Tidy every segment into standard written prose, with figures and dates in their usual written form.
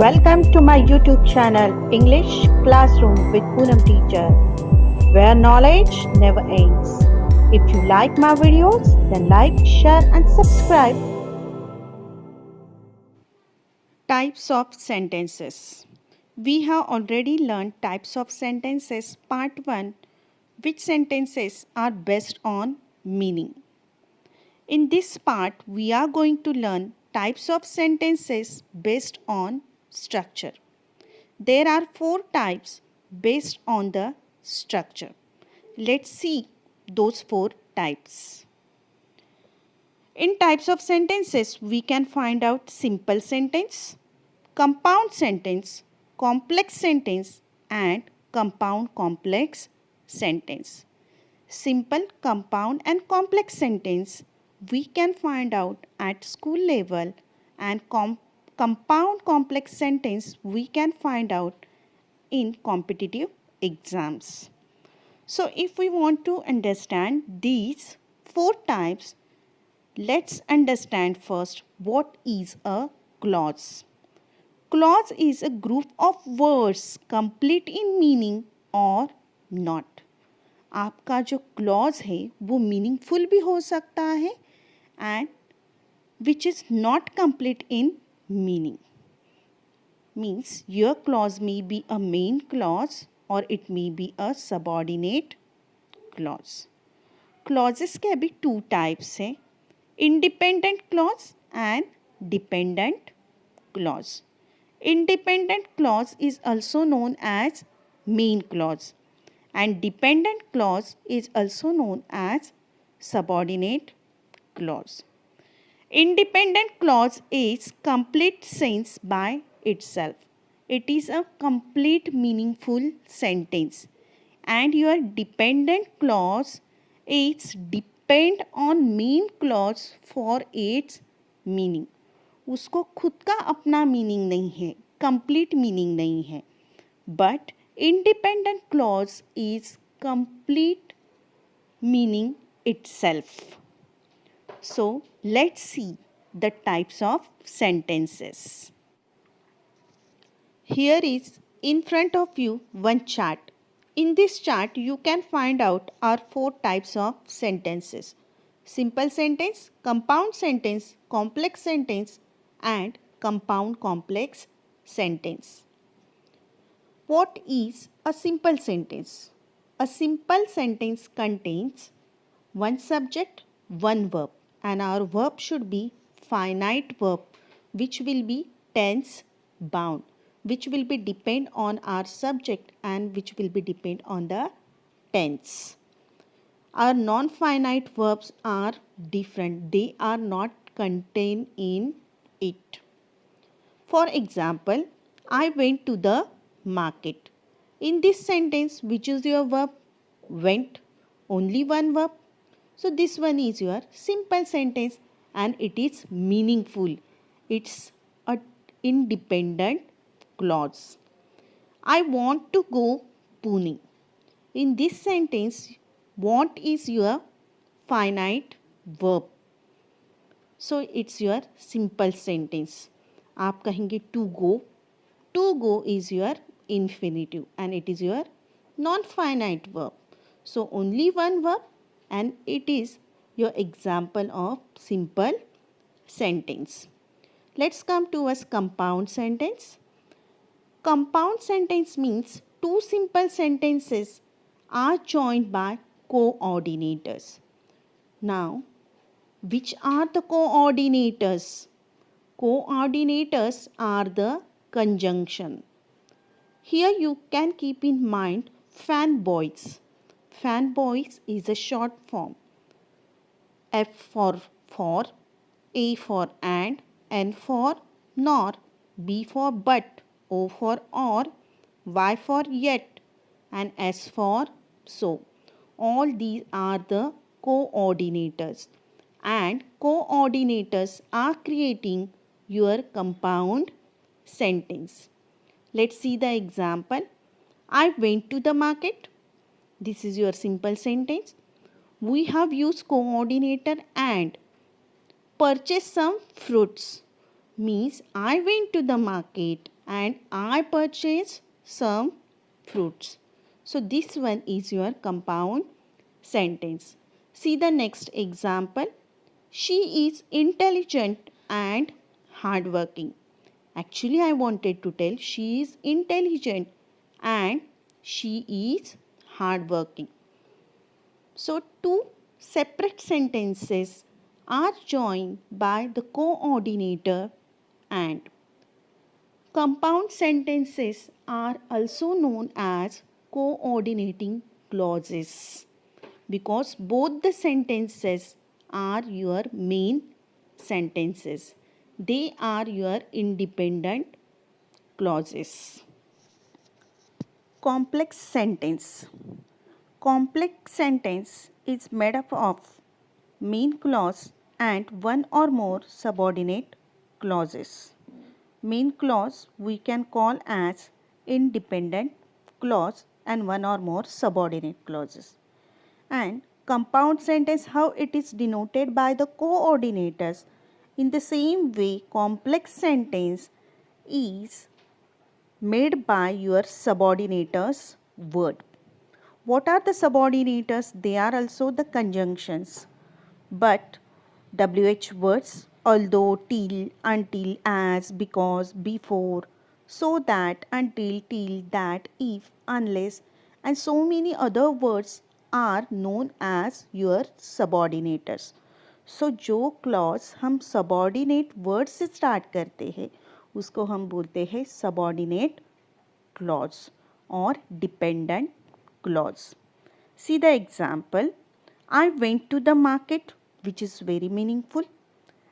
Welcome to my YouTube channel English Classroom with Poonam Teacher, where knowledge never ends. If you like my videos, then like, share and subscribe. Types of sentences. We have already learned types of sentences part 1, which sentences are based on meaning. In this part, we are going to learn types of sentences based on structure. There are 4 types based on the structure. Let's see those 4 types. In types of sentences, we can find out simple sentence, compound sentence, complex sentence and compound complex sentence. Simple, compound and complex sentence we can find out at school level, and compound complex sentence we can find out in competitive exams. So if we want to understand these 4 types, let's understand first what is a clause. Clause is a group of words complete in meaning or not. आपका जो clause है वो meaningful भी हो सकता है and which is not complete in meaning. Means your clause may be a main clause or it may be a subordinate clause. Clauses के अभी 2 types हैं, independent clause and dependent clause. Independent clause is also known as main clause and dependent clause is also known as subordinate clause. Independent clause is complete sense by itself. It is a complete meaningful sentence, and your dependent clause is depend on main clause for its meaning. उसको खुद का अपना meaning नहीं है, complete meaning नहीं है, but independent clause is complete meaning itself. So let's see the types of sentences. Here is in front of you one chart. In this chart you can find out our 4 types of sentences: simple sentence, compound sentence, complex sentence and compound complex sentence. What is a simple sentence? A simple sentence contains one subject, one verb, and our verb should be finite verb which will be tense bound, which will be depend on our subject and which will be depend on the tense. Our non-finite verbs are different. They are not contained in it. For example, I went to the market. In this sentence, which is your verb? Went. Only one verb. So this one is your simple sentence and it is meaningful. It's an independent clause. I want to go Pune. In this sentence, want is your finite verb. So it's your simple sentence. आप कहेंगे to go is your infinitive and it is your non-finite verb. So only one verb and it is your example of simple sentence. Let's come to a compound sentence. Compound sentence means 2 simple sentences are joined by coordinators. Now, which are the coordinators? Coordinators are the conjunction. Here you can keep in mind fanboys. Fanboys is a short form. F for, A for and, N for nor, B for but, O for or, Y for yet and S for so. All these are the coordinators, and coordinators are creating your compound sentence. Let's see the example. I went to the market. This is your simple sentence. We have used coordinator and. Purchase some fruits means I went to the market and I purchased some fruits. So this one is your compound sentence. See the next example. She is intelligent and hardworking. Actually, I wanted to tell she is intelligent and she is hardworking. So, two separate sentences are joined by the coordinator and. Compound sentences are also known as coordinating clauses because both the sentences are your main sentences. They are your independent clauses. Complex sentence. Complex sentence is made up of main clause and one or more subordinate clauses. Main clause we can call as independent clause and one or more subordinate clauses. And compound sentence, how it is denoted by the coordinators. In the same way, complex sentence is made by your subordinators word. What are the subordinators? They are also the conjunctions. But WH words, although, till, until, as, because, before, so that, until, till, that, if, unless, and so many other words are known as your subordinators. So जो clause हम subordinate word से start करते हैं उसको हम बोलते हैं subordinate clause or dependent clause. See the example. I went to the market, which is very meaningful,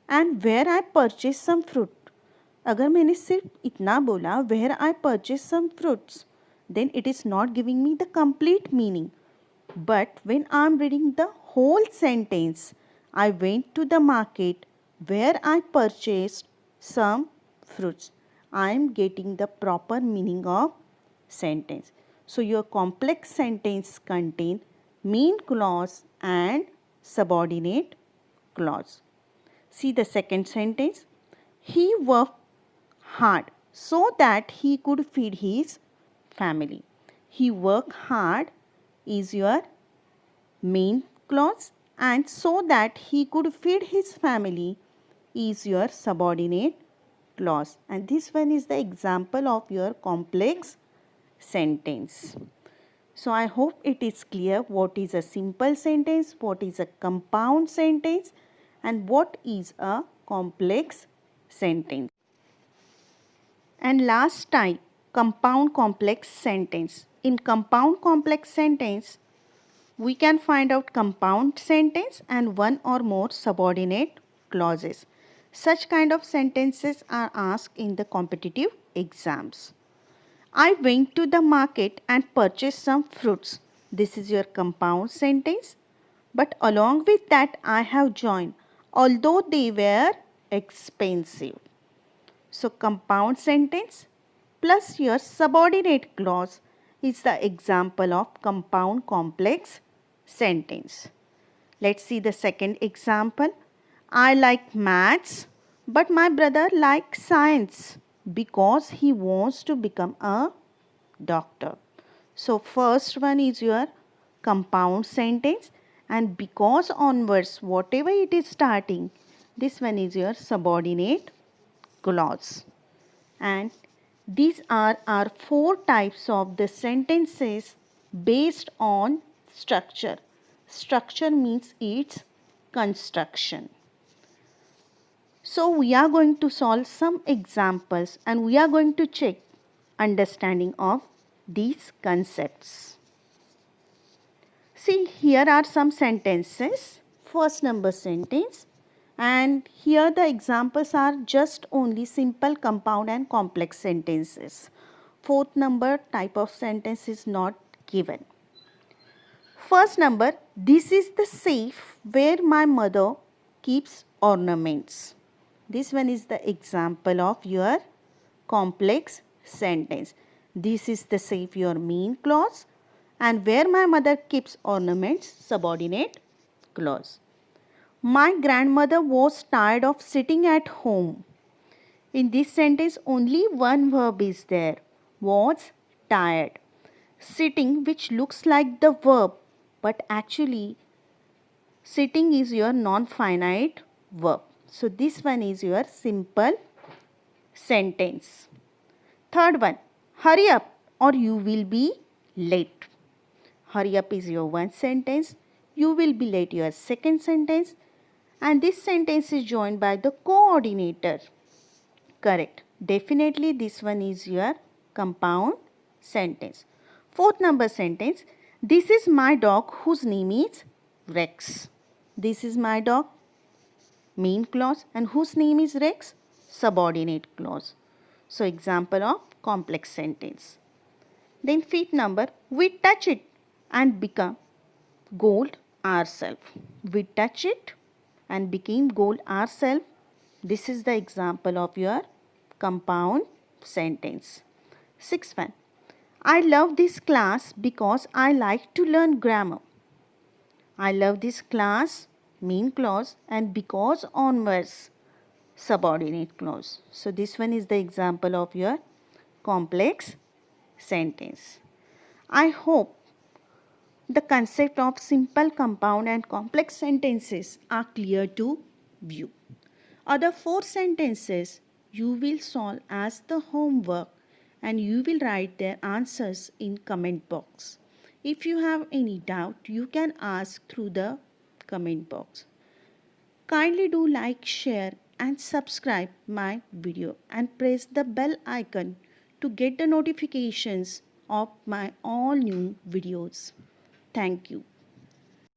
and where I purchased some fruit. अगर मैंने सिर्फ इतना बोला where I purchased some fruits, then it is not giving me the complete meaning. But when I am reading the whole sentence, I went to the market where I purchased some fruits, I am getting the proper meaning of sentence. So your complex sentence contain main clause and subordinate clause. See the second sentence. He worked hard so that he could feed his family. He worked hard is your main clause and so that he could feed his family is your subordinate clause. And this one is the example of your complex sentence. So I hope it is clear what is a simple sentence, what is a compound sentence and what is a complex sentence. And last type, compound complex sentence. In compound complex sentence, we can find out compound sentence and one or more subordinate clauses. Such kind of sentences are asked in the competitive exams. I went to the market and purchased some fruits. This is your compound sentence. But along with that, I have joined, although they were expensive. So compound sentence plus your subordinate clause is the example of compound complex sentence. Let's see the second example. I like maths, but my brother likes science because he wants to become a doctor. So first one is your compound sentence and because onwards whatever it is starting, this one is your subordinate clause. And these are our four types of the sentences based on structure. Structure means its construction. So we are going to solve some examples and we are going to check understanding of these concepts. See, here are some sentences. First number sentence, and here the examples are just only simple compound and complex sentences. Fourth number type of sentence is not given. First number, this is the safe where my mother keeps ornaments. This one is the example of your complex sentence. This is the safe, your main clause, and where my mother keeps ornaments, subordinate clause. My grandmother was tired of sitting at home. In this sentence, only one verb is there. Was tired. Sitting, which looks like the verb, but actually sitting is your non-finite verb. So this one is your simple sentence. Third one, hurry up or you will be late. Hurry up is your one sentence. You will be late your second sentence. And this sentence is joined by the coordinator. Correct. Definitely this one is your compound sentence. Fourth number sentence. This is my dog whose name is Rex. This is my dog. Main clause. And whose name is Rex? Subordinate clause. So example of complex sentence. Then fifth number. We touch it and become gold ourselves. We touch it and became gold ourselves. This is the example of your compound sentence. Sixth one. I love this class because I like to learn grammar. I love this class, main clause, and because onwards, subordinate clause. So this one is the example of your complex sentence. I hope the concept of simple, compound and complex sentences are clear to you. Other 4 sentences you will solve as the homework and you will write their answers in comment box. If you have any doubt, you can ask through the comment box. Kindly do like, share and subscribe my video and press the bell icon to get the notifications of my all new videos. Thank you.